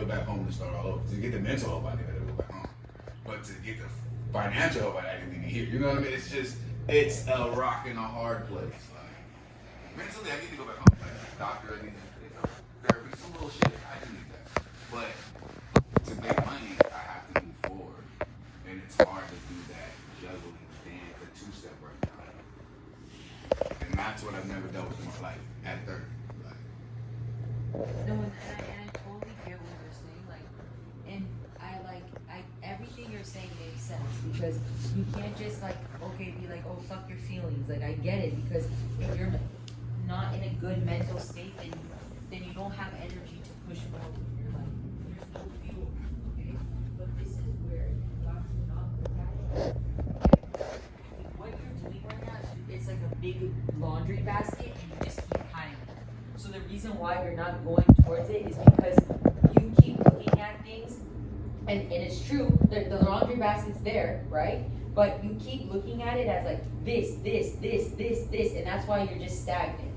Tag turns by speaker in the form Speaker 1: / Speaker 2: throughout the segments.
Speaker 1: back home to start all over. To get the mental help, I need to go back home. But to get the financial help, I didn't need to here. You know what I mean? It's a rock and a hard place. Like, mentally, I need to go back home. Like, doctor, I need to, therapy, some little shit. I do need that. But to make money, I have to move forward. And it's hard to do that juggling the two-step right now. And that's what I've never dealt with in my life at 30.
Speaker 2: No, and I totally get what you're saying. Like, and everything you're saying makes sense because you can't just like, okay, be like, oh, fuck your feelings. Like, I get it because if you're not in a good mental state, then you don't have energy to push forward. You're like, there's no fuel, okay? But this is where you have to not look at it. What you're doing right now, it's like a big laundry basket and you just keep hiding it. So the reason why you're not going towards it is because you keep looking at things, and it's true, the laundry basket's there, right? But you keep looking at it as like this, and that's why you're just stagnant.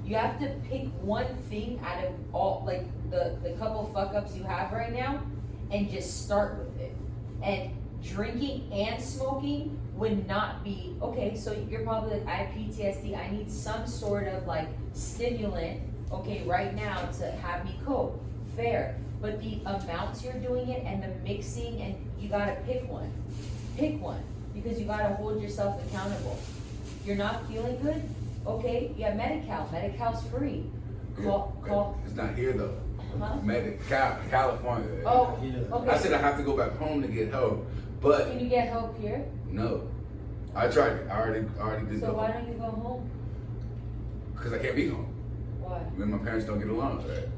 Speaker 2: You have to pick one thing out of all, like the couple fuck ups you have right now, and just start with it. And drinking and smoking would not be, okay, so you're probably like, I have PTSD, I need some sort of like stimulant, okay, right now to have me cope. Fair. But the amounts you're doing it and the mixing, and you gotta pick one. Pick one. Because you gotta hold yourself accountable. You're not feeling good? Okay, you have Medi-Cal. Medi-Cal's free. Call.
Speaker 1: It's not here though.
Speaker 2: Huh?
Speaker 1: California.
Speaker 2: Oh, okay.
Speaker 1: I said I have to go back home to get help, but
Speaker 2: Can you get help here?
Speaker 1: no. I tried it. I already did.
Speaker 2: So why don't you go home?
Speaker 1: Because I can't be home.
Speaker 2: Why?
Speaker 1: When my parents don't get along. Right?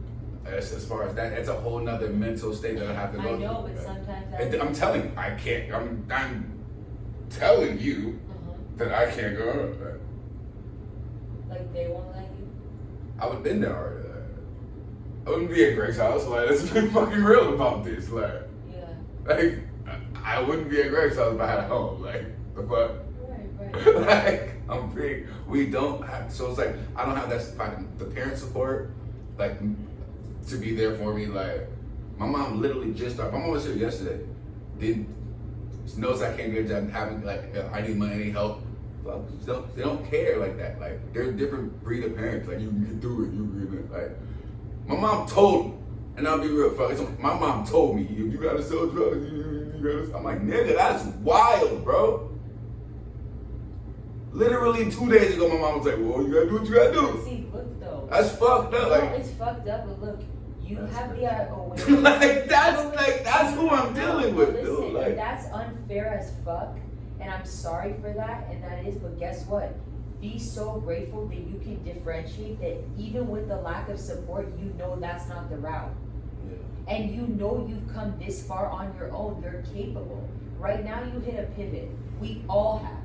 Speaker 1: As far as that, it's a whole nother mental state that I have to go
Speaker 2: I know,
Speaker 1: through.
Speaker 2: but
Speaker 1: Right?
Speaker 2: sometimes
Speaker 1: I'm telling you, I can't. I'm telling you that I can't go. Right?
Speaker 2: like they won't let you?
Speaker 1: I would have been there already. I wouldn't be at Greg's house. Like, let's be fucking real about this. Like,
Speaker 2: Yeah.
Speaker 1: like I wouldn't be at Greg's house if I had a home. Like, the fuck.
Speaker 2: Right.
Speaker 1: Like, I'm big. We don't have. So it's like I don't have that the parent support, like to be there for me. Like, my mom literally just started. My mom was here yesterday. Knows I can't get a job. Having like, I need money, I need help. They don't care like that. Like, they're a different breed of parents. Like, you can get through it. You can like. My mom told me, and I'll be real. My mom told me, if you gotta sell drugs, you gotta. I'm like, nigga, that's wild, bro. Literally 2 days ago, my mom was like, well, you gotta do what you gotta do.
Speaker 2: See, look though.
Speaker 1: That's fucked up.
Speaker 2: No,
Speaker 1: Like,
Speaker 2: it's fucked up, but look, you have the awareness.
Speaker 1: that's who I'm dealing with,
Speaker 2: Listen,
Speaker 1: dude. Like,
Speaker 2: that's unfair as fuck, and I'm sorry for that, and that is, but guess what? Be so grateful that you can differentiate that even with the lack of support, you know that's not the route.
Speaker 1: yeah.
Speaker 2: And you know you've come this far on your own, you're capable. Right now you hit a pivot. We all have.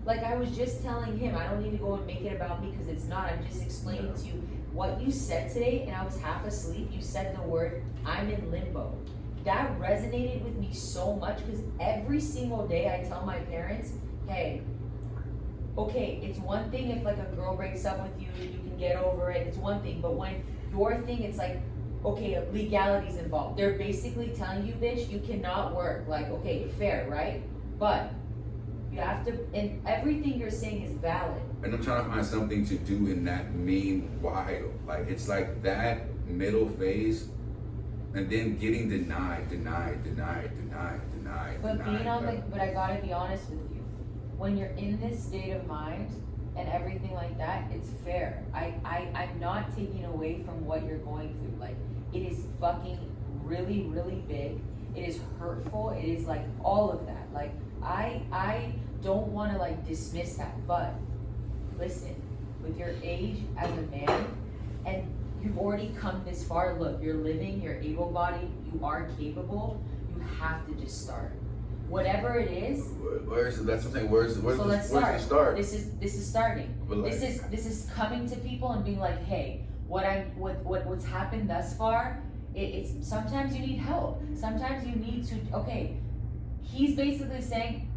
Speaker 2: Like I was just telling him, I don't need to go and make it about me because it's not. I'm just explaining to you what you said today, and I was half asleep. You said the word, I'm in limbo. That resonated with me so much because every single day I tell my parents, hey, okay, it's one thing if like a girl breaks up with you, you can get over it, it's one thing. But when your thing, it's like, okay, legality's involved. They're basically telling you, bitch, you cannot work. Like, okay, fair, right? But you have to, and everything you're saying is valid.
Speaker 1: And I'm trying to find something to do in that meanwhile. Like, it's like that middle phase, and then getting denied.
Speaker 2: But being on the, but I gotta be honest with you. When you're in this state of mind and everything like that, it's fair. I'm not taking away from what you're going through. Like, it is fucking really, really big. It is hurtful. It is like all of that. Like, I don't want to like dismiss that, but listen, with your age as a man, and you've already come this far, look, you're living, you're able-bodied, you are capable, you have to just start. Whatever it is.
Speaker 1: That's what I'm saying. Where's
Speaker 2: Let's
Speaker 1: the start?
Speaker 2: This is starting.
Speaker 1: Like,
Speaker 2: This is coming to people and being like, hey, what's happened thus far, it's sometimes you need help. Sometimes you need to, okay, he's basically saying,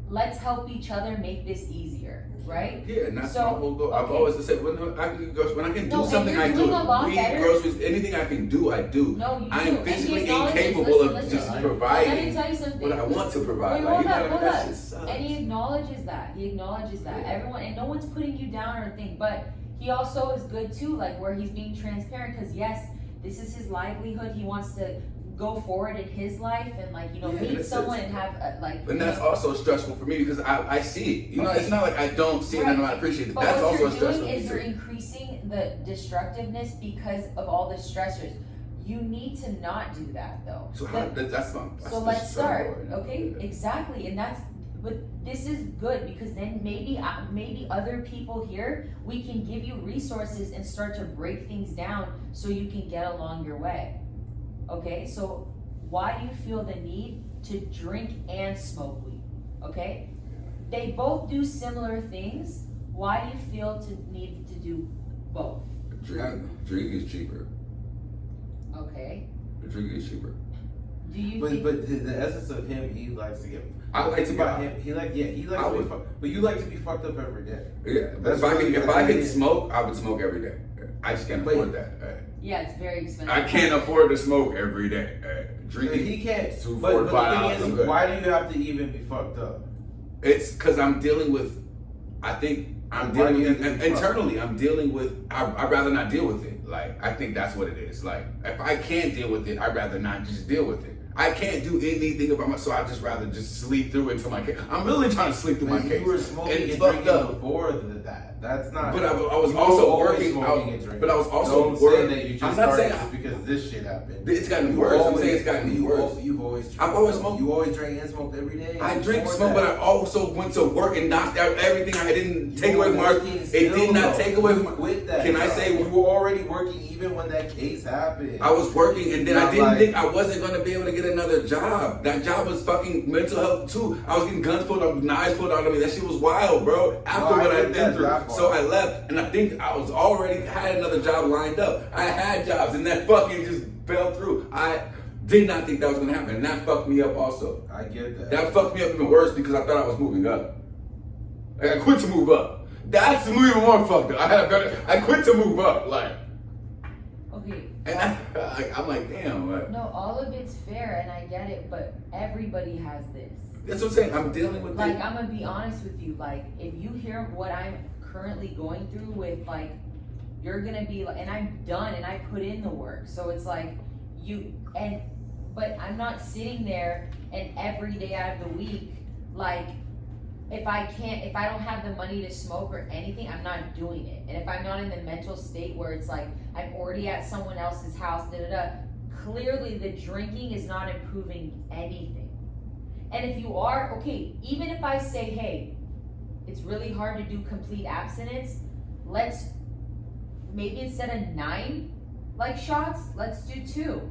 Speaker 2: let's help each other make this easier, right?
Speaker 1: Yeah, and that's
Speaker 2: So,
Speaker 1: my whole goal. I've
Speaker 2: okay.
Speaker 1: always said when I can go, when I can do
Speaker 2: No, and
Speaker 1: something,
Speaker 2: you're
Speaker 1: I do
Speaker 2: doing a lot
Speaker 1: it. Weed,
Speaker 2: better.
Speaker 1: groceries, anything I can do, I do.
Speaker 2: No, you
Speaker 1: I
Speaker 2: do.
Speaker 1: am
Speaker 2: And he
Speaker 1: physically
Speaker 2: acknowledges-
Speaker 1: incapable
Speaker 2: listen,
Speaker 1: of
Speaker 2: listen.
Speaker 1: just
Speaker 2: Let
Speaker 1: providing
Speaker 2: me tell you something.
Speaker 1: what I want to provide.
Speaker 2: Wait,
Speaker 1: Like,
Speaker 2: hold
Speaker 1: you know
Speaker 2: up,
Speaker 1: what I mean?
Speaker 2: hold
Speaker 1: That
Speaker 2: up.
Speaker 1: shit sucks.
Speaker 2: And he acknowledges that. He acknowledges that.
Speaker 1: Yeah.
Speaker 2: Everyone, and no one's putting you down or anything, but he also is good too, like where he's being transparent, because yes, this is his livelihood. He wants to go forward in his life and like, you know,
Speaker 1: Yeah,
Speaker 2: meet
Speaker 1: it's-
Speaker 2: someone and have like.
Speaker 1: And that's also stressful for me because I see it. You know,
Speaker 2: Okay.
Speaker 1: it's not like I don't see it and I appreciate it.
Speaker 2: But
Speaker 1: That's
Speaker 2: what
Speaker 1: also
Speaker 2: you're
Speaker 1: stressful
Speaker 2: doing
Speaker 1: for me
Speaker 2: is you're
Speaker 1: too.
Speaker 2: increasing the destructiveness because of all the stressors. You need to not do that though.
Speaker 1: So how, that's my. That's
Speaker 2: So
Speaker 1: the
Speaker 2: let's start,
Speaker 1: struggle, you know?
Speaker 2: okay? Exactly, and that's. But this is good because then maybe other people here, we can give you resources and start to break things down so you can get along your way. Okay, so why do you feel the need to drink and smoke weed? Okay, they both do similar things. Why do you feel to need to do both?
Speaker 1: Drink is cheaper.
Speaker 2: Okay,
Speaker 1: Drink is cheaper.
Speaker 2: do you
Speaker 3: But
Speaker 2: think?
Speaker 3: the essence of him, he likes to get.
Speaker 1: I like
Speaker 3: It's
Speaker 1: to
Speaker 3: about
Speaker 1: get.
Speaker 3: him. He likes to be fucked. But you like to be fucked up every day.
Speaker 1: Yeah, but
Speaker 3: That's
Speaker 1: if I
Speaker 3: really
Speaker 1: can, if
Speaker 3: what
Speaker 1: I
Speaker 3: it
Speaker 1: can
Speaker 3: is.
Speaker 1: smoke, I would smoke every day. I just can't
Speaker 3: But-
Speaker 1: afford that.
Speaker 2: Yeah, it's very expensive.
Speaker 1: I can't afford to smoke every day.
Speaker 3: But
Speaker 1: Drinking
Speaker 3: he can't.
Speaker 1: 2,
Speaker 3: But
Speaker 1: 4,
Speaker 3: the
Speaker 1: 5
Speaker 3: thing
Speaker 1: hours. I'm
Speaker 3: is,
Speaker 1: good.
Speaker 3: why do you have to even be fucked up?
Speaker 1: It's because I'm dealing with. I think I'm
Speaker 3: Why
Speaker 1: dealing
Speaker 3: do you
Speaker 1: with
Speaker 3: think it's
Speaker 1: internally. I'm dealing with. I'd rather not deal with it. Like I think that's what it is. Like if I can't deal with it, I'd rather not just deal with it. I can't do anything about myself. So I just rather just sleep through it until my case. I'm really trying to sleep through my
Speaker 3: But
Speaker 1: case.
Speaker 3: you were smoking
Speaker 1: And
Speaker 3: and
Speaker 1: fucked
Speaker 3: drinking
Speaker 1: up.
Speaker 3: before that. That's not.
Speaker 1: But I was
Speaker 3: you were
Speaker 1: also
Speaker 3: always
Speaker 1: working
Speaker 3: smoking
Speaker 1: out.
Speaker 3: and drinking.
Speaker 1: But I was also
Speaker 3: Don't say
Speaker 1: working.
Speaker 3: that you just
Speaker 1: I'm not
Speaker 3: started
Speaker 1: saying
Speaker 3: just because this shit happened.
Speaker 1: it's gotten
Speaker 3: You
Speaker 1: worse. I'm
Speaker 3: always-
Speaker 1: saying it's gotten worse.
Speaker 3: You've always.
Speaker 1: I've always smoked.
Speaker 3: You always drank and smoked every day.
Speaker 1: I drink,
Speaker 3: Before
Speaker 1: smoke, but
Speaker 3: that.
Speaker 1: I also went to work and knocked out everything. I didn't take
Speaker 3: You
Speaker 1: away
Speaker 3: were
Speaker 1: from my.
Speaker 3: working
Speaker 1: It
Speaker 3: still,
Speaker 1: did not
Speaker 3: though.
Speaker 1: take away from
Speaker 3: You
Speaker 1: my.
Speaker 3: quit that.
Speaker 1: Can I
Speaker 3: job.
Speaker 1: say
Speaker 3: you were already working even when that case happened?
Speaker 1: I was working and then I
Speaker 3: Not
Speaker 1: didn't
Speaker 3: like-
Speaker 1: think I wasn't gonna be able to get another job. That job was fucking mental health too. I was getting guns pulled on, knives pulled out of me. That shit was wild, bro. After
Speaker 3: I
Speaker 1: what I'd
Speaker 3: get
Speaker 1: been
Speaker 3: that,
Speaker 1: through,
Speaker 3: that part.
Speaker 1: so I left, and I think I was already had another job lined up. I had jobs, and that fucking just fell through. I did not think that was gonna happen, and that fucked me up also.
Speaker 3: I get that.
Speaker 1: That fucked me up even worse because I thought I was moving up. Like I quit to move up. That's even more fucked up. I quit to move up, like,
Speaker 2: Okay.
Speaker 1: and I'm like, damn. Like,
Speaker 2: No, all of it's fair and I get it, but everybody has this.
Speaker 1: that's what I'm saying. I'm dealing with
Speaker 2: Like,
Speaker 1: it.
Speaker 2: I'm gonna be honest with you. Like, if you hear what I'm currently going through with, like, you're gonna be like, and I'm done and I put in the work. So it's like, but I'm not sitting there and every day out of the week, like, if I don't have the money to smoke or anything, I'm not doing it. And if I'm not in the mental state where it's like, I'm already at someone else's house, clearly the drinking is not improving anything. And if you are, okay, even if I say, hey, it's really hard to do complete abstinence, let's, maybe instead of 9, like, shots, let's do 2.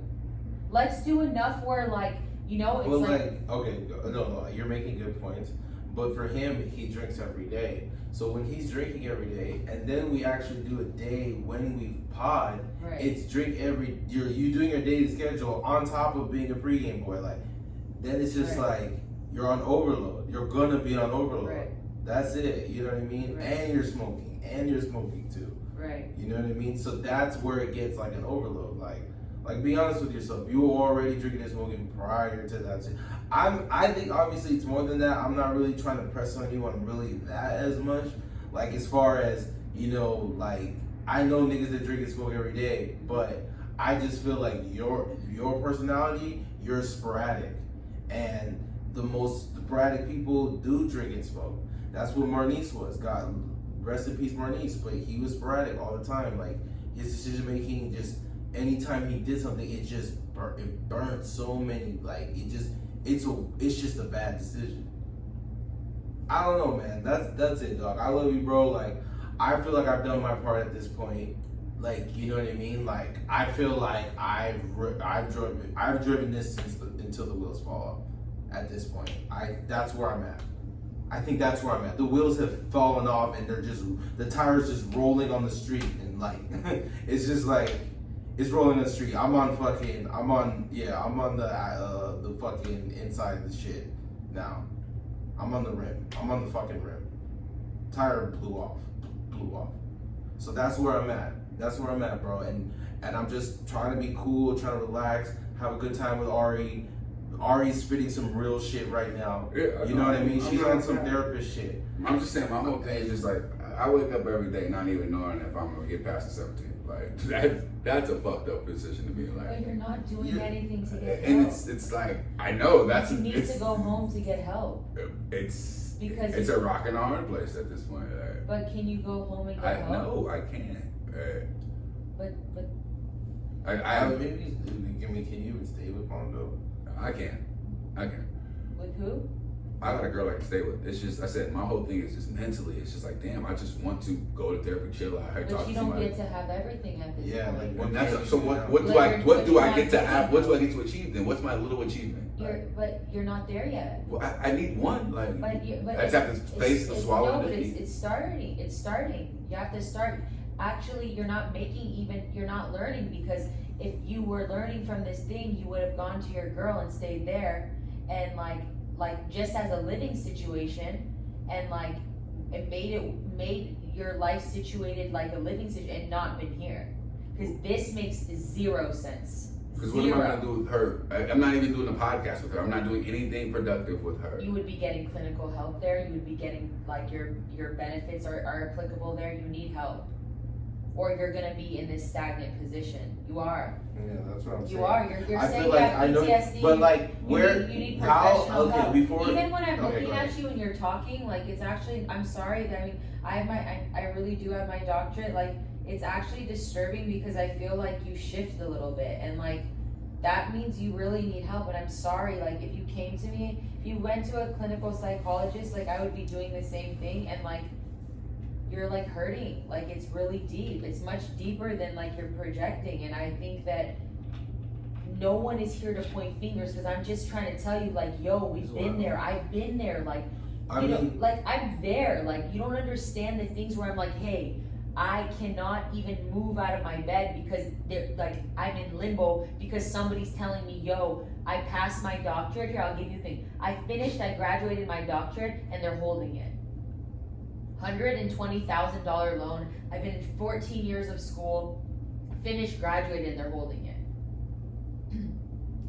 Speaker 2: Let's do enough where, like, you know, it's
Speaker 3: Well,
Speaker 2: like
Speaker 3: okay, no, you're making good points. But for him, he drinks every day. So when he's drinking every day, and then we actually do a day when we pod,
Speaker 2: right.
Speaker 3: it's drink every. You doing your daily schedule on top of being a pregame boy. Like, then it's just
Speaker 2: Right.
Speaker 3: like you're on overload. You're gonna be on overload.
Speaker 2: Right.
Speaker 3: That's it. You know what I mean?
Speaker 2: Right.
Speaker 3: And you're smoking too.
Speaker 2: Right.
Speaker 3: You know what I mean? So that's where it gets like an overload. Like be honest with yourself. You were already drinking and smoking prior to that. I think obviously it's more than that. I'm not really trying to press on you on really that as much. Like as far as, you know, like I know niggas that drink and smoke every day, but I just feel like your personality, you're sporadic. And the most sporadic people do drink and smoke. That's what Marnice was. God rest in peace Marnice, but he was sporadic all the time. Like his decision making, just anytime he did something, it just burnt so many. Like it's just a bad decision. I don't know, man. That's it, dog. I love you, bro. Like I feel like I've done my part at this point. Like, you know what I mean? Like I feel like I've driven this until the wheels fall off. At this point, that's where I'm at. I think that's where I'm at. The wheels have fallen off and the tires just rolling on the street, and like it's just like it's rolling on the street. I'm on the fucking inside of the shit now. I'm on the rim. I'm on the fucking rim. Tire blew off. So that's where I'm at. That's where I'm at, bro. And I'm just trying to be cool, trying to relax, have a good time with Ari. Ari's spitting some real shit right now.
Speaker 1: Yeah,
Speaker 3: you know what I mean? She's on some
Speaker 1: that.
Speaker 3: therapist shit.
Speaker 1: I'm just saying, my whole thing is just like, I wake up every day not even knowing if I'm gonna get past the 17. Like, that's a fucked up position to be in. Like,
Speaker 2: But you're not doing anything to get
Speaker 1: and
Speaker 2: help.
Speaker 1: it's like, I know that's
Speaker 2: you need to go home to get help.
Speaker 1: It's a rock and a hard place at this point. Like,
Speaker 2: But can you go home and get help?
Speaker 1: No, I can't.
Speaker 2: But
Speaker 3: Maybe, can you even stay with Pondo?
Speaker 1: I can.
Speaker 2: with who?
Speaker 1: I got a girl I can stay with. It's just, I said, my whole thing is just mentally. It's just like, damn, I just want to go to therapy, chill out,
Speaker 2: But
Speaker 1: talk
Speaker 2: you
Speaker 1: to
Speaker 2: don't
Speaker 1: somebody.
Speaker 2: get to have everything at this
Speaker 3: Yeah,
Speaker 2: point.
Speaker 3: like
Speaker 1: So what do I get to have? What do I get to achieve then? What's my little achievement?
Speaker 2: But you're not there yet.
Speaker 1: Well, I need one. Like,
Speaker 2: But
Speaker 1: I just have to face the swallow.
Speaker 2: No, but it's starting. It's starting. You have to start. Actually, you're not learning, because if you were learning from this thing, you would have gone to your girl and stayed there, and like just as a living situation, and like it made your life situated like a living situation, and not been here, because this makes zero sense.
Speaker 1: Because what am I gonna do with her? I'm not even doing a podcast with her. I'm not doing anything productive with her.
Speaker 2: You would be getting clinical help there. You would be getting like your benefits are applicable there. You need help, or you're gonna be in this stagnant position. You are.
Speaker 3: Yeah, that's what I'm saying.
Speaker 2: You are. You're
Speaker 3: I
Speaker 2: saying
Speaker 3: feel
Speaker 2: you
Speaker 3: like
Speaker 2: have
Speaker 3: I know,
Speaker 2: PTSD.
Speaker 3: but like
Speaker 2: you need professional help.
Speaker 3: Before
Speaker 2: Even when I'm
Speaker 3: okay,
Speaker 2: looking at you and you're talking, like it's actually. I'm sorry. I mean, I really do have my doctorate. Like it's actually disturbing, because I feel like you shift a little bit, and like that means you really need help. And I'm sorry. Like if you came to me, if you went to a clinical psychologist, like I would be doing the same thing, and like. You're like hurting, like it's really deep. It's much deeper than like you're projecting, and I think that no one is here to point fingers, because I'm just trying to tell you, like, yo, we've been there. I've been there. Like, you know, like I'm there. Like you don't understand the things where I'm like, hey, I cannot even move out of my bed because they're like I'm in limbo because somebody's telling me, yo, I passed my doctorate. Here, I'll give you the thing. I graduated my doctorate, and they're holding it. $120,000 loan. I've been in 14 years of school, finished, graduated, and they're holding it.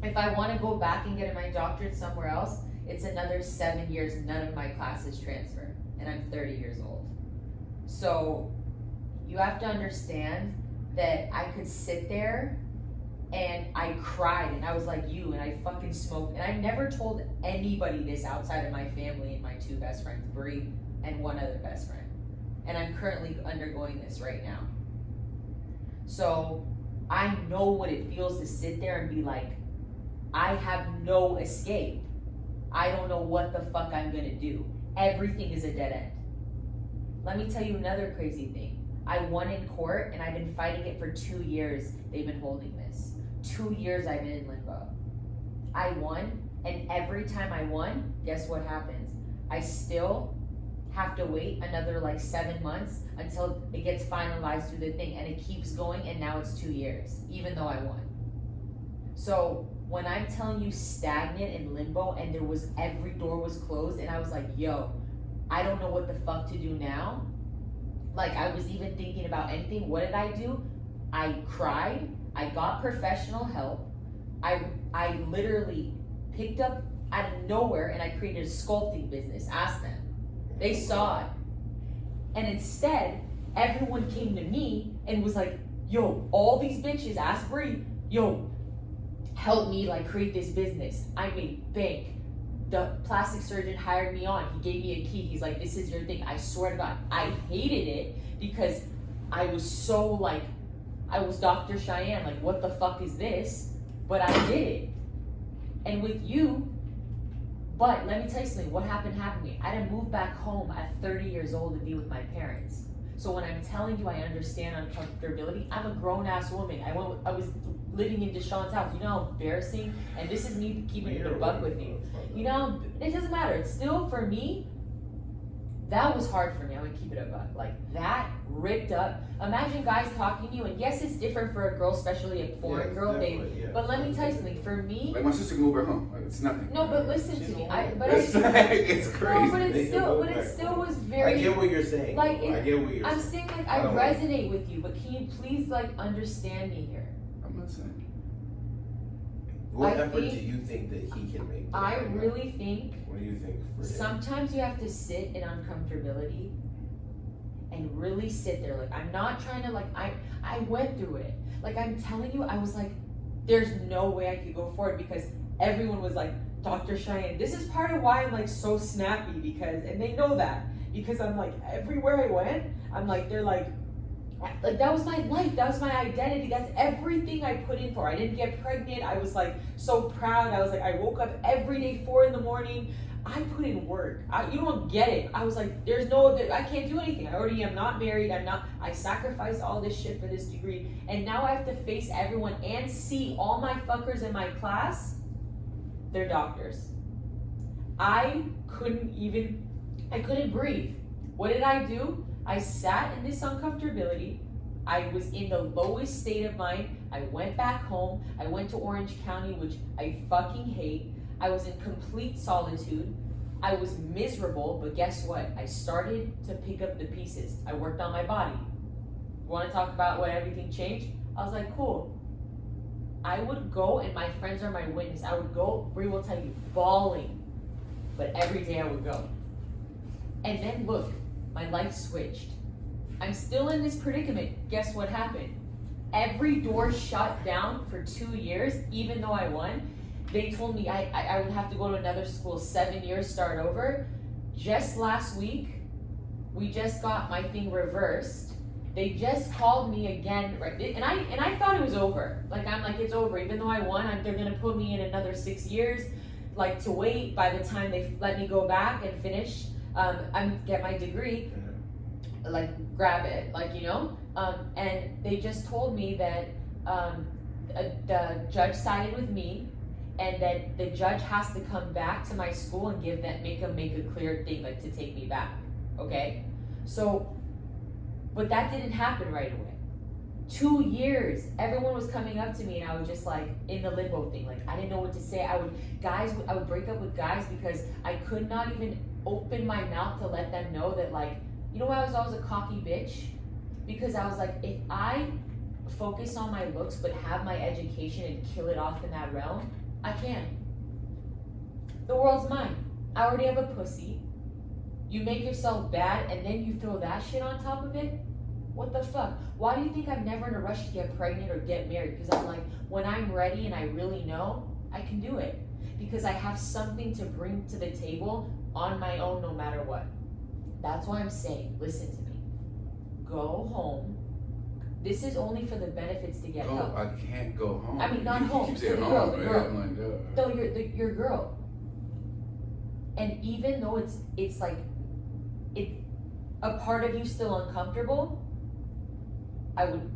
Speaker 2: If I want to go back and get my doctorate somewhere else, it's another 7 years. None of my classes transfer, and I'm 30 years old. So you have to understand that I could sit there and I cried, and I was like you, and I fucking smoked, and I never told anybody this outside of my family and my two best friends, Bree and one other best friend. And I'm currently undergoing this right now. So I know what it feels to sit there and be like, I have no escape. I don't know what the fuck I'm gonna do. Everything is a dead end. Let me tell you another crazy thing. I won in court, and I've been fighting it for 2 years. They've been holding this. 2 years I've been in limbo. I won, and every time I won, guess what happens? I still have to wait another like 7 months until it gets finalized through the thing, and it keeps going, and now it's 2 years, even though I won. So when I'm telling you stagnant in limbo, and every door was closed, and I was like, yo, I don't know what the fuck to do now. Like I was even thinking about anything. What did I do? I cried. I got professional help. I literally picked up out of nowhere, and I created a sculpting business. Ask them. They saw it. And instead, everyone came to me and was like, yo, all these bitches, ask Bree, yo, help me like create this business. I made bank. The plastic surgeon hired me on. He gave me a key. He's like, this is your thing. I swear to God, I hated it because I was so like, I was Dr. Cheyenne. Like, what the fuck is this? But I did it. And with you, but let me tell you something, what happened to me. I had to move back home at 30 years old to be with my parents. So when I'm telling you I understand uncomfortability, I'm a grown-ass woman. I was living in Deshaun's house. You know how embarrassing? And this is me keeping it a buck with you. You know, it doesn't matter. It's still, for me, That was hard for me. I'm gonna keep it a buck. Like that ripped up. Imagine guys talking to you, and yes, it's different for a girl, especially a foreign girl. But let me tell you something. For me,
Speaker 1: like my sister can move her home. Like, it's nothing.
Speaker 2: no, but listen to me.
Speaker 1: It's crazy.
Speaker 2: No, but it still was very.
Speaker 3: I get what you're saying.
Speaker 2: Like
Speaker 3: I get what you're
Speaker 2: I'm
Speaker 3: saying.
Speaker 2: saying, like I resonate with you, but can you please like understand me here?
Speaker 1: I'm not saying.
Speaker 3: What effort do you think that he can make?
Speaker 2: I really think.
Speaker 3: What do you think?
Speaker 2: Sometimes you have to sit in uncomfortability and really sit there. Like I'm not trying to like I went through it. Like I'm telling you, I was like, there's no way I could go forward because everyone was like, Dr. Cheyenne. This is part of why I'm like so snappy because, and they know that because I'm like everywhere I went, I'm like they're like that was my life, that was my identity, that's everything I put in for. I didn't get pregnant. I was like so proud. I was like I woke up every day 4 a.m. I put in work. You don't get it. I was like, I can't do anything. I already am not married. I sacrificed all this shit for this degree. And now I have to face everyone and see all my fuckers in my class. They're doctors. I couldn't breathe. What did I do? I sat in this uncomfortability. I was in the lowest state of mind. I went back home. I went to Orange County, which I fucking hate. I was in complete solitude. I was miserable, but guess what? I started to pick up the pieces. I worked on my body. You want to talk about what everything changed? I was like, cool. I would go, and my friends are my witness. I would go, Bree will tell you, bawling. But every day I would go. And then look, my life switched. I'm still in this predicament. Guess what happened? Every door shut down for 2 years, even though I won. They told me I would have to go to another school, 7 years, start over. Just last week, we just got my thing reversed. They just called me again, right? And I thought it was over. Like I'm like, it's over. Even though I won, they're gonna put me in another 6 years, like to wait by the time they let me go back and finish, get my degree, like grab it, like and they just told me that the judge sided with me. And that the judge has to come back to my school and make a clear thing, like to take me back, okay? So, but that didn't happen right away. 2 years, everyone was coming up to me and I was just like in the limbo thing, like I didn't know what to say. I would break up with guys because I could not even open my mouth to let them know that like, you know why I was always a cocky bitch? Because I was like, if I focus on my looks but have my education and kill it off in that realm, I can. The world's mine. I already have a pussy. You make yourself bad and then you throw that shit on top of it? What the fuck? Why do you think I'm never in a rush to get pregnant or get married? Because I'm like, when I'm ready and I really know, I can do it. Because I have something to bring to the table on my own no matter what. That's why I'm saying, listen to me. Go home. This is only for the benefits to get help.
Speaker 1: I can't go home.
Speaker 2: I mean, not home.
Speaker 1: Keep saying
Speaker 2: girl,
Speaker 1: home,
Speaker 2: girl.
Speaker 1: I'm like, yeah.
Speaker 2: No, you're a girl. And even though it's like a part of you still uncomfortable, I would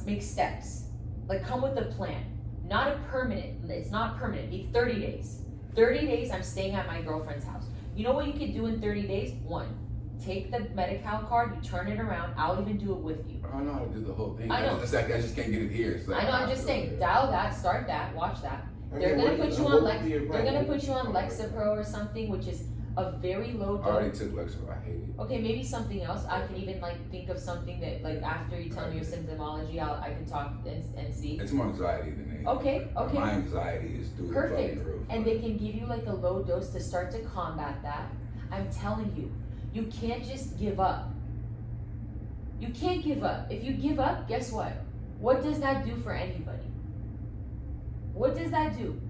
Speaker 2: make steps. Like come with a plan. Not a permanent, it's not permanent. It'd be 30 days. 30 days I'm staying at my girlfriend's house. You know what you could do in 30 days? 1. Take the Medi-Cal card, you turn it around, I'll even do it with you.
Speaker 1: I know how to do the whole thing.
Speaker 2: I know.
Speaker 1: I just can't get it here. So
Speaker 2: I know, I'm just saying, dial that, start that, watch that. They're gonna put you on Lexapro or something, which is a very low dose.
Speaker 1: I already took Lexapro, I hate it.
Speaker 2: Okay, maybe something else. I can even like think of something that like after you tell me your symptomology, I can talk and see.
Speaker 1: It's more anxiety than anything.
Speaker 2: Okay.
Speaker 1: My anxiety is through
Speaker 2: Perfect.
Speaker 1: the fucking roof.
Speaker 2: And they can give you like a low dose to start to combat that. I'm telling you, you can't just give up. You can't give up. If you give up, guess what? What does that do for anybody? What does that do?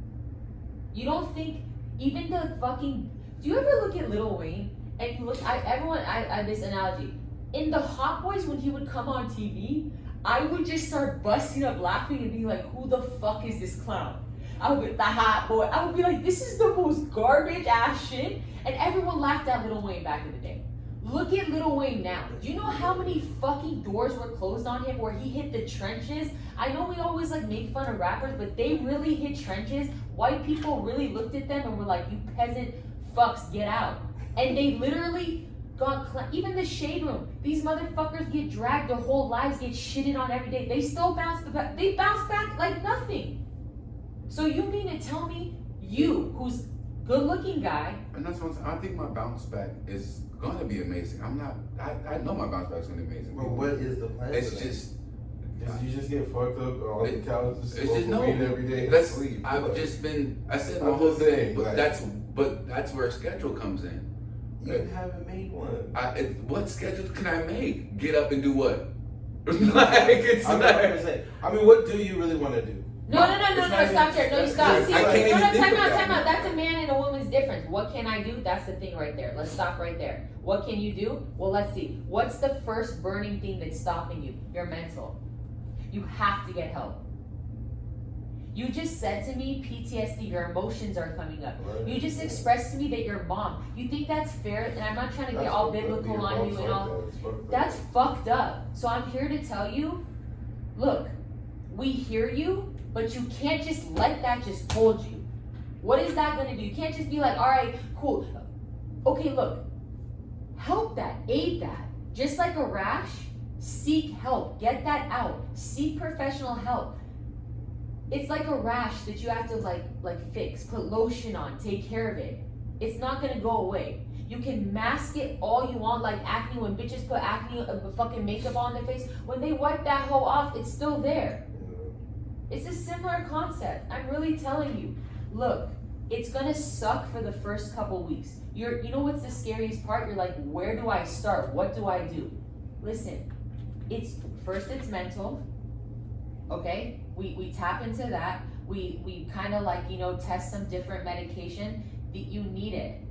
Speaker 2: You don't think even the fucking... Do you ever look at Lil Wayne and you look... I this analogy. In the Hot Boys, when he would come on TV, I would just start busting up laughing and be like, who the fuck is this clown? I would be the hot boy. I would be like, this is the most garbage ass shit. And everyone laughed at Lil Wayne back in the day. Look at Lil Wayne now. Do you know how many fucking doors were closed on him where he hit the trenches? I know we always like make fun of rappers, but they really hit trenches. White people really looked at them and were like, you peasant fucks, get out. And they literally even the shade room. These motherfuckers get dragged. Their whole lives get shitted on every day. They still bounce back. They bounce back like nothing. So you mean to tell me you, who's good-looking guy,
Speaker 1: and that's what I think my bounce back is gonna be amazing. I know my bounce back is gonna be amazing.
Speaker 3: But what is the plan?
Speaker 1: It's just.
Speaker 3: You just get fucked up on the couch, just smoke
Speaker 1: no.
Speaker 3: weed every day.
Speaker 1: I've just been. I said my whole thing, but that's where schedule comes in.
Speaker 3: You haven't made one.
Speaker 1: What schedule can I make? Get up and do what? Like it's
Speaker 3: I'm
Speaker 1: like.
Speaker 3: I mean, what do you really want to do?
Speaker 2: No, stop there. No, you stop. See,
Speaker 1: I can't even think
Speaker 2: time
Speaker 1: of that.
Speaker 2: out. That's a man and a woman's difference. What can I do? That's the thing right there. Let's stop right there. What can you do? Well, let's see. What's the first burning thing that's stopping you? Your mental. You have to get help. You just said to me, PTSD, your emotions are coming up.
Speaker 3: Right.
Speaker 2: You just expressed to me that you're mom. You think that's fair? And I'm not trying to get all biblical on you and all. That's fucked up. So I'm here to tell you, look, we hear you, but you can't just let that just hold you. What is that going to do? You can't just be like, all right, cool. Okay, look, help that, aid that. Just like a rash, seek help, get that out, seek professional help. It's like a rash that you have to like fix, put lotion on, take care of it. It's not gonna go away. You can mask it all you want, like acne, when bitches put acne, fucking makeup on their face. When they wipe that hoe off, it's still there. It's a similar concept. I'm really telling you. Look, it's gonna suck for the first couple weeks. You know what's the scariest part? You're like, where do I start? What do I do? Listen, it's mental. Okay, we tap into that. We kind of like, test some different medication. You need it.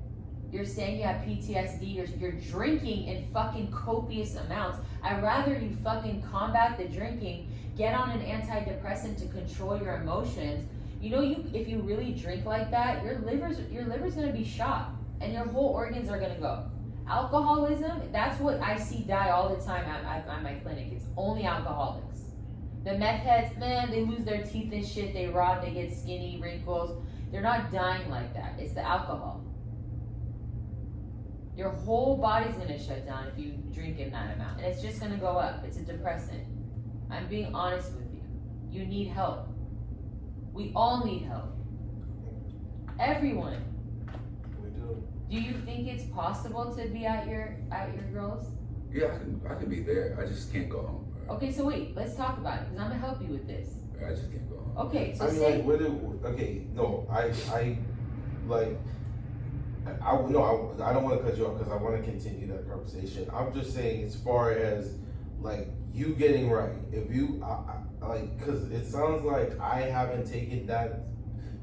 Speaker 2: You're saying you have PTSD. You're drinking in fucking copious amounts. I'd rather you fucking combat the drinking, get on an antidepressant to control your emotions. If you really drink like that, your liver's gonna be shot, and your whole organs are gonna go. Alcoholism, that's what I see die all the time at my clinic. It's only alcoholics. The meth heads, man, they lose their teeth and shit, they rot, they get skinny, wrinkles. They're not dying like that. It's the alcohol. Your whole body's gonna shut down if you drink in that amount. And it's just gonna go up. It's a depressant. I'm being honest with you. You need help. We all need help. Everyone.
Speaker 3: We do.
Speaker 2: Do you think it's possible to be at your girls?
Speaker 1: Yeah, I can be there. I just can't go home.
Speaker 2: Okay, so wait, let's talk about it, because I'm gonna help you with this.
Speaker 1: I just can't go home.
Speaker 2: Okay, so
Speaker 3: I don't want to cut you off because I want to continue that conversation. I'm just saying, as far as like you getting right, if you because it sounds like I haven't taken that.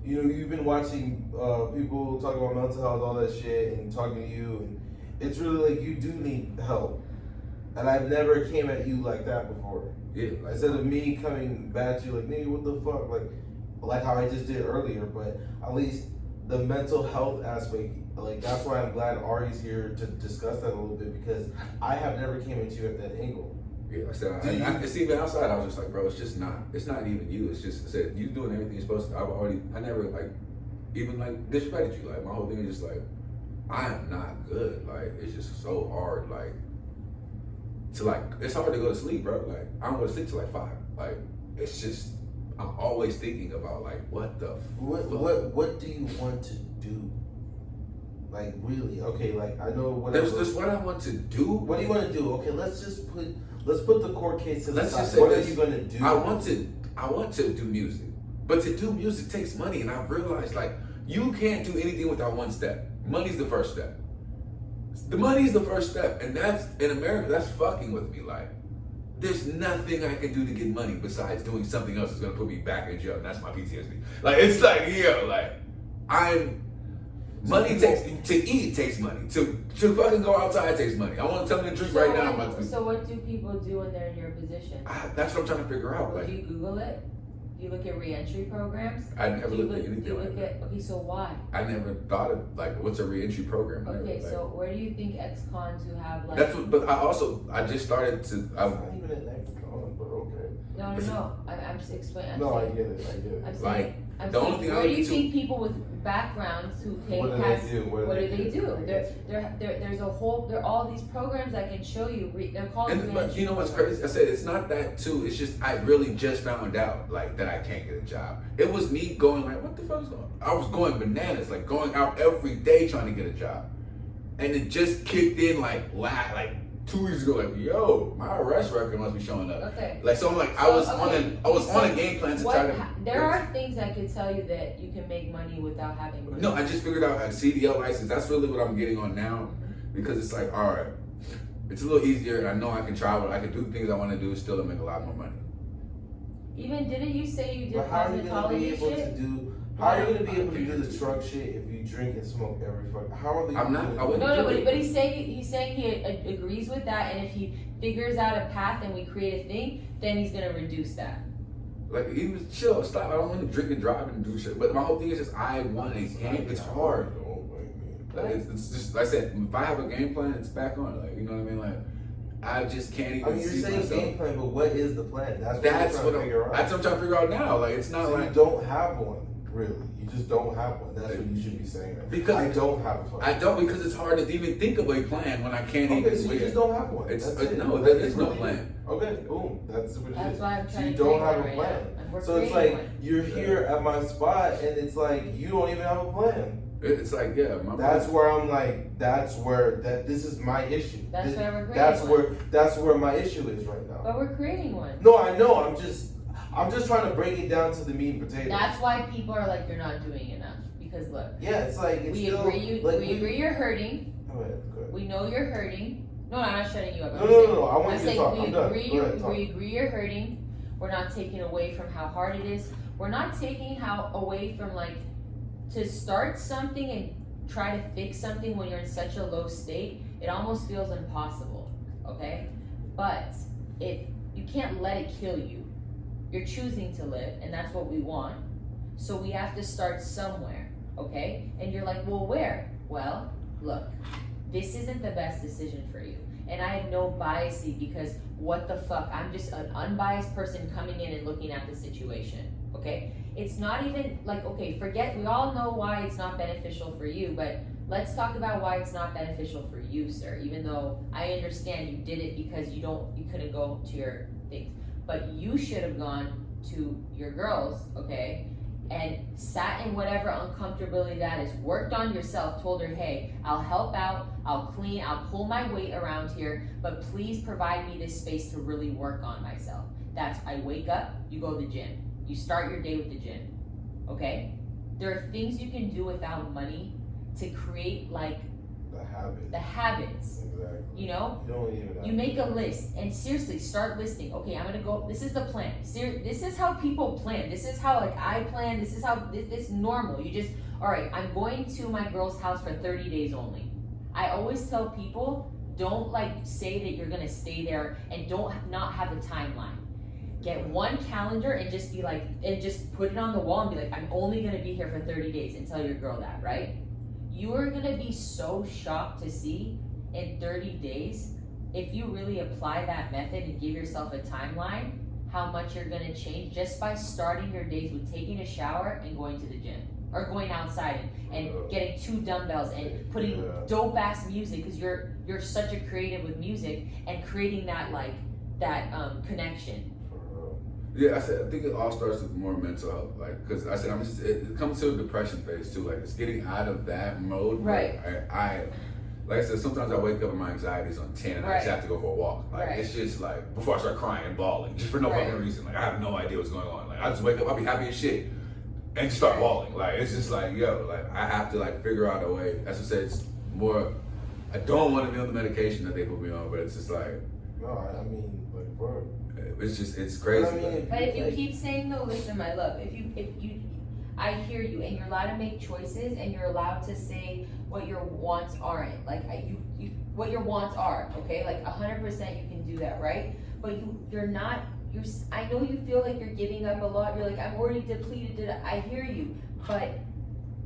Speaker 3: You've been watching people talk about mental health, all that shit, and talking to you, and it's really like you do need help. And I've never came at you like that before.
Speaker 1: Yeah.
Speaker 3: Instead of me coming back at you like, nigga, what the fuck? Like how I just did earlier. But at least the mental health aspect, like that's why I'm glad Ari's here to discuss that a little bit, because I have never came at you at that angle.
Speaker 1: Yeah, I said, it's even outside, I was just like, bro, it's not even you. It's just, I said, you doing everything you're supposed to. I never even disrespected you. Like, my whole thing is just like, I am not good. Like, it's just so hard. It's hard to go to sleep, bro. Like, I don't go to sleep till like 5. Like, it's just, I'm always thinking about like, what the
Speaker 3: what do you want to do? Like, really? Okay, like, I know whatever.
Speaker 1: There's just what I want to do.
Speaker 3: What do you want to do? Okay, let's put the court case to the
Speaker 1: Let's
Speaker 3: side.
Speaker 1: just say
Speaker 3: What
Speaker 1: this.
Speaker 3: are you gonna do?
Speaker 1: I want to do music, but to do music takes money, and I've realized like you can't do anything without one step. Money's the first step. The money is the first step, and that's in America. That's fucking with me. Like, there's nothing I can do to get money besides doing something else that's gonna put me back in jail, and that's my PTSD. Like, it's like, money takes to eat takes money. To fucking go outside takes money. I want something to drink right now.
Speaker 2: So what do people do when they're in your position?
Speaker 1: That's what I'm trying to figure out.
Speaker 2: Do you Google it? Do you look at re-entry programs?
Speaker 1: I never looked at anything like that.
Speaker 2: Okay, so why?
Speaker 1: I never thought of what's a re-entry program.
Speaker 2: Okay, so where do you think ex-cons who have like?
Speaker 1: That's what. But I just started to.
Speaker 3: It's not even an ex-con, but okay.
Speaker 2: No. I'm explaining.
Speaker 3: No, I get it.
Speaker 2: I'm saying,
Speaker 1: like,
Speaker 2: I'm
Speaker 1: The
Speaker 2: saying,
Speaker 1: only thing I
Speaker 2: where do
Speaker 1: look
Speaker 2: you
Speaker 1: into-
Speaker 2: think people with backgrounds who take
Speaker 3: What do
Speaker 2: past,
Speaker 3: they do?
Speaker 2: what do they do? There's a whole, there are all these programs I can show you, they're called
Speaker 1: But you know what's crazy? I said it's not that too. It's just I really just found out like that I can't get a job. It was me going like, what the fuck is going on? I was going bananas, like going out every day trying to get a job, and it just kicked in like 2 weeks ago. Like, yo, my arrest record must be showing up.
Speaker 2: Okay.
Speaker 1: Like, so I'm like, I
Speaker 2: So,
Speaker 1: was
Speaker 2: okay.
Speaker 1: on a game plan to
Speaker 2: What,
Speaker 1: try to.
Speaker 2: there are things I could tell you that you can make money without having money.
Speaker 1: No, I just figured out a CDL license. That's really what I'm getting on now, because it's like, all right, it's a little easier. I know I can travel. I can do things I want to do still and make a lot more money.
Speaker 2: Even didn't you say you did
Speaker 3: But how are you gonna be
Speaker 2: cosmetology
Speaker 3: able
Speaker 2: shit?
Speaker 3: to do? How are you gonna be able to do the truck shit if you drink and smoke every fuck? How are they?
Speaker 1: I'm not- I wouldn't
Speaker 2: No,
Speaker 1: do it.
Speaker 2: but he's saying he agrees with that, and if he figures out a path and we create a thing, then he's gonna reduce that.
Speaker 1: Like, even chill, stop. I don't want to drink and drive and do shit. But my whole thing is just I want a game. It's hard. Like, it's just like I said. If I have a game plan, it's back on. Like, you know what I mean? Like, I just can't even
Speaker 3: I mean, you're
Speaker 1: see
Speaker 3: saying
Speaker 1: myself.
Speaker 3: game plan, but what is the plan? That's
Speaker 1: That's
Speaker 3: what I'm trying to figure out.
Speaker 1: That's what I'm trying to figure out now. Like, it's not
Speaker 3: So
Speaker 1: like
Speaker 3: you don't have one, really. You just don't have one. That's what you should be saying.
Speaker 1: Because
Speaker 3: I don't have a plan.
Speaker 1: I don't, because it's hard to even think of a plan when I can't
Speaker 3: Okay,
Speaker 1: even.
Speaker 3: so you just don't have one.
Speaker 1: It's
Speaker 3: That's it.
Speaker 1: no,
Speaker 3: That's
Speaker 1: there is no
Speaker 3: really it.
Speaker 1: plan.
Speaker 3: Okay, boom. That's what it
Speaker 2: That's
Speaker 3: is.
Speaker 2: why I'm
Speaker 3: So
Speaker 2: trying
Speaker 3: you
Speaker 2: to
Speaker 3: don't
Speaker 2: create
Speaker 3: have
Speaker 2: one
Speaker 3: a
Speaker 2: right
Speaker 3: plan.
Speaker 2: now. And we're
Speaker 3: So it's
Speaker 2: creating
Speaker 3: like
Speaker 2: one.
Speaker 3: you're here at my spot, and it's like you don't even have a plan.
Speaker 1: It's like, yeah,
Speaker 3: That's where I'm like, this is my issue.
Speaker 2: That's why we're creating
Speaker 3: That's
Speaker 2: one.
Speaker 3: that's where my issue is right now.
Speaker 2: But we're creating one.
Speaker 3: No, I know. I'm just trying to break it down to the meat and potatoes.
Speaker 2: That's why people are like, you're not doing enough. Because look,
Speaker 3: Yeah, it's like it's
Speaker 2: we
Speaker 3: still,
Speaker 2: agree
Speaker 3: like,
Speaker 2: we agree you're hurting.
Speaker 3: Go ahead, go ahead.
Speaker 2: We know you're hurting. No, I'm not shutting you up.
Speaker 3: No, no. I want
Speaker 2: I'm
Speaker 3: you to
Speaker 2: saying
Speaker 3: talk.
Speaker 2: we
Speaker 3: I'm done.
Speaker 2: agree,
Speaker 3: Go ahead, talk.
Speaker 2: we agree you're hurting. We're not taking away from how hard it is. We're not taking away from like to start something and try to fix something when you're in such a low state. It almost feels impossible. Okay, but if you can't let it kill you, you're choosing to live, and that's what we want. So we have to start somewhere. Okay, and you're like, well, where? Well, look, this isn't the best decision for you. And I have no bias because what the fuck? I'm just an unbiased person coming in and looking at the situation. Okay? It's not even like, okay, forget, we all know why it's not beneficial for you, but let's talk about why it's not beneficial for you, sir. Even though I understand you did it because you couldn't go to your things. But you should have gone to your girls, okay? And sat in whatever uncomfortability that is, worked on yourself, told her, hey, I'll help out, I'll clean, I'll pull my weight around here, but please provide me this space to really work on myself. That's, I wake up, you go to the gym. You start your day with the gym, okay? There are things you can do without money to create like
Speaker 3: The habits. Exactly.
Speaker 2: You know?
Speaker 3: You don't even have
Speaker 2: You make a list and seriously start listing. Okay, I'm gonna go. This is the plan. This is how people plan. This is how like I plan. This is how this normal. You just all right. I'm going to my girl's house for 30 days only. I always tell people don't like say that you're gonna stay there and don't not have a timeline. Get one calendar and just be like and just put it on the wall and be like I'm only gonna be here for 30 days and tell your girl that, right? You are gonna be so shocked to see in 30 days, if you really apply that method and give yourself a timeline, how much you're gonna change just by starting your days with taking a shower and going to the gym. Or going outside and getting 2 dumbbells and putting dope ass music because you're such a creative with music and creating that connection.
Speaker 1: Yeah, I said I think it all starts with more mental health, like because I said it comes to a depression phase too, like it's getting out of that mode.
Speaker 2: Right.
Speaker 1: Like I said, sometimes I wake up and my anxiety's on 10 and I just have to go for a walk. Like it's just like before I start crying and bawling, just for no fucking reason. Like I have no idea what's going on. Like I just wake up, I'll be happy as shit, and just start bawling. Like it's just like yo, like I have to like figure out a way. As I said, it's more. I don't want to be on the medication that they put me on, but it's just like.
Speaker 3: No, I mean, like, bro.
Speaker 1: It's crazy.
Speaker 2: But if you keep saying no, listen, my love. If you, I hear you, and you're allowed to make choices, and you're allowed to say what your wants aren't. Like what your wants are. Okay, like 100% you can do that, right? But you're not. I know you feel like you're giving up a lot. You're like I'm already depleted. I hear you, but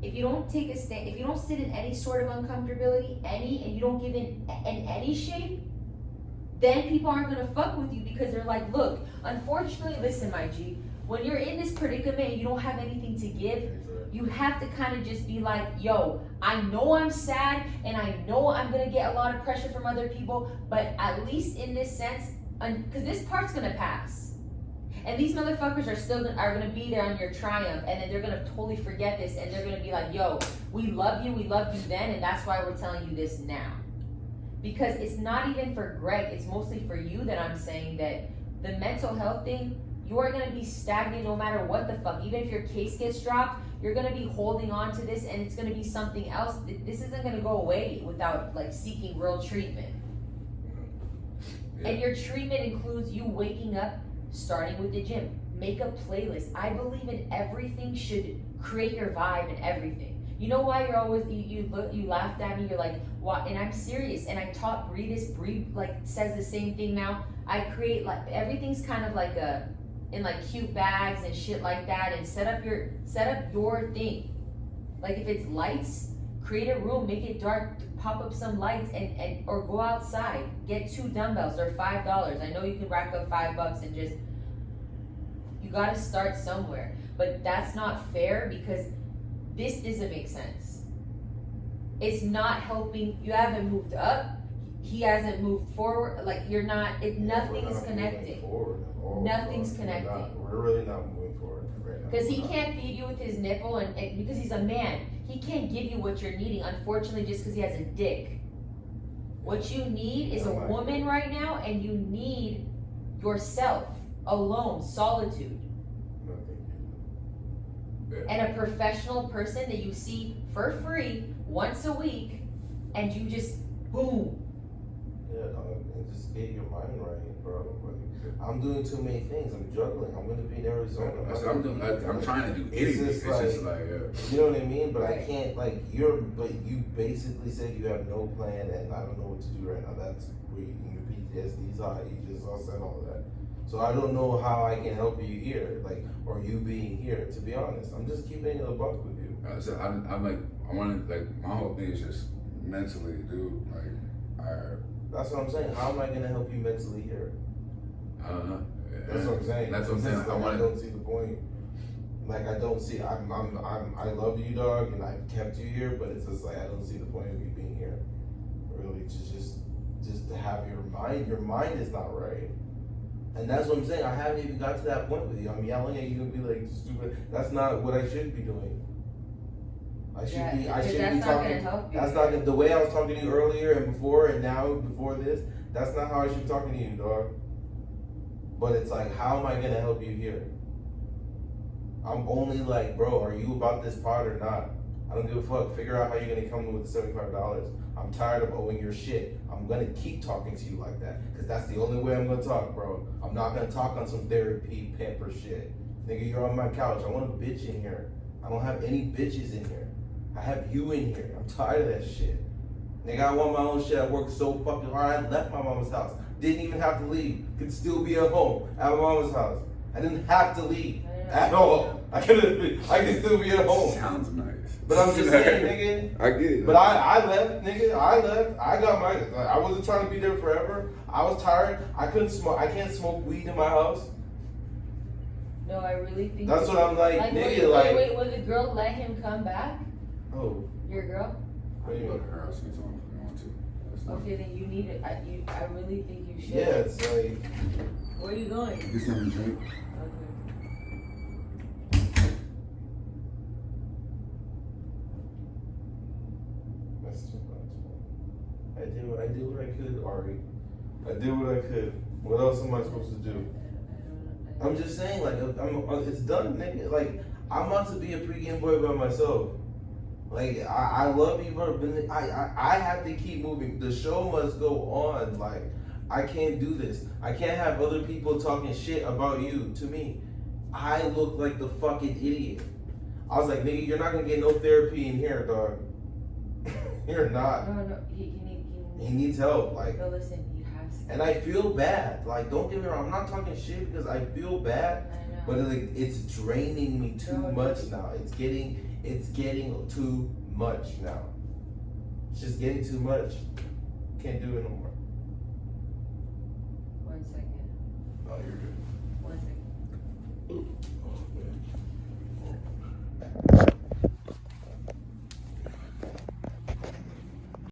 Speaker 2: if you don't take a stand, if you don't sit in any sort of uncomfortability, and you don't give in any shape. Then people aren't gonna fuck with you because they're like, look, unfortunately, listen, my G, when you're in this predicament and you don't have anything to give, you have to kind of just be like, yo, I know I'm sad and I know I'm gonna get a lot of pressure from other people, but at least in this sense, because this part's gonna pass. And these motherfuckers are still gonna be there on your triumph, and then they're gonna totally forget this, and they're gonna be like, yo, we loved you then, and that's why we're telling you this now. Because it's not even for Greg, it's mostly for you that I'm saying that the mental health thing, you are gonna be stagnant no matter what the fuck. Even if your case gets dropped, you're gonna be holding on to this, and it's gonna be something else. This isn't gonna go away without like seeking real treatment. Yeah. And your treatment includes you waking up, starting with the gym, make a playlist. I believe in everything should create your vibe and everything. You know why you're always, you laughed at me, you're like, what? And I'm serious, and I taught Bree like says the same thing now. I create like, everything's kind of like in like cute bags and shit like that, and set up your thing. Like if it's lights, create a room, make it dark, pop up some lights, and or go outside, get 2 dumbbells, they're $5. I know you can rack up $5 and just, you gotta start somewhere. But that's not fair because this doesn't make sense. It's not helping, you haven't moved up, he hasn't moved forward, like you're not, nothing is connecting. Nothing's connecting.
Speaker 3: We're really not moving forward right now.
Speaker 2: Because he can't feed you with his nipple, and because he's a man, he can't give you what you're needing, unfortunately, just because he has a dick. What you need is a woman right now, and you need yourself, alone, solitude. And a professional person that you see for free once a week, and you just boom.
Speaker 3: Yeah, and just get your mind right, bro. I'm doing too many things. I'm juggling. I'm gonna be in Arizona.
Speaker 1: I'm trying to do anything. It's just like,
Speaker 3: you know what I mean? But I can't, like, but you basically said you have no plan, and I don't know what to do right now. That's where your PTSD's high. You just all said all of that. So I don't know how I can help you here, like, or you being here. To be honest, I'm just keeping it a buck with you.
Speaker 1: So I'm like, I want to, like, my whole thing is just mentally, dude. Like,
Speaker 3: that's what I'm saying. How am I gonna help you mentally here?
Speaker 1: I don't know.
Speaker 3: That's what I'm saying.
Speaker 1: That's what I'm saying.
Speaker 3: I don't see the point. Like, I don't see. I love you, dog, and I've kept you here, but it's just like I don't see the point of you being here. Really, just to have your mind. Your mind is not right, and that's what I'm saying. I haven't even got to that point with you. I'm yelling at you and be like stupid. That's not what I should be doing. I should be talking. That's not the way I was talking to you earlier and before and now before this. That's not how I should be talking to you, dog. But it's like, how am I gonna help you here? I'm only like, bro, are you about this pot or not? I don't give a fuck. Figure out how you're gonna come with the $75. I'm tired of owing your shit. I'm gonna keep talking to you like that, because that's the only way I'm gonna talk, bro. I'm not gonna talk on some therapy pamper shit. Nigga, you're on my couch. I want a bitch in here. I don't have any bitches in here. I have you in here. I'm tired of that shit. Nigga, I want my own shit. I worked so fucking hard. I left my mama's house. Didn't even have to leave. Could still be at home at my mama's house. I didn't have to leave at all. I could still be at home.
Speaker 1: Sounds nice.
Speaker 3: But I'm just saying, nigga.
Speaker 1: I get it.
Speaker 3: But I left, nigga. I left. I got my. I wasn't trying to be there forever. I was tired. I couldn't smoke. I can't smoke weed in my house.
Speaker 2: No, I really think
Speaker 3: that's what I'm like, nigga.
Speaker 2: Wait, will the girl let him come back?
Speaker 3: Oh.
Speaker 2: Your girl?
Speaker 1: I can go to her house anytime if you want to.
Speaker 2: Okay, then you need it. I really think you should.
Speaker 3: Yeah, it's like.
Speaker 2: Where are you going?
Speaker 1: Get something to drink.
Speaker 2: Okay.
Speaker 3: That's too much. I did what I could, Ari. I did what I could. What else am I supposed to do? I'm just saying, like, it's done, nigga. Like, I'm about to be a Pregameboy by myself. Like, I love you, bro, but I have to keep moving. The show must go on. Like, I can't do this. I can't have other people talking shit about you to me. I look like the fucking idiot. I was like, nigga, you're not gonna get no therapy in here, dog. You're not.
Speaker 2: No,
Speaker 3: he needs help. Like,
Speaker 2: no, listen, he has to.
Speaker 3: And I feel bad. Like, don't get me wrong, I'm not talking shit because I feel bad.
Speaker 2: I know.
Speaker 3: But it's draining me too much now. It's getting too much now. It's just getting too much. Can't do it no more.
Speaker 2: 1 second.
Speaker 3: Oh, you're good.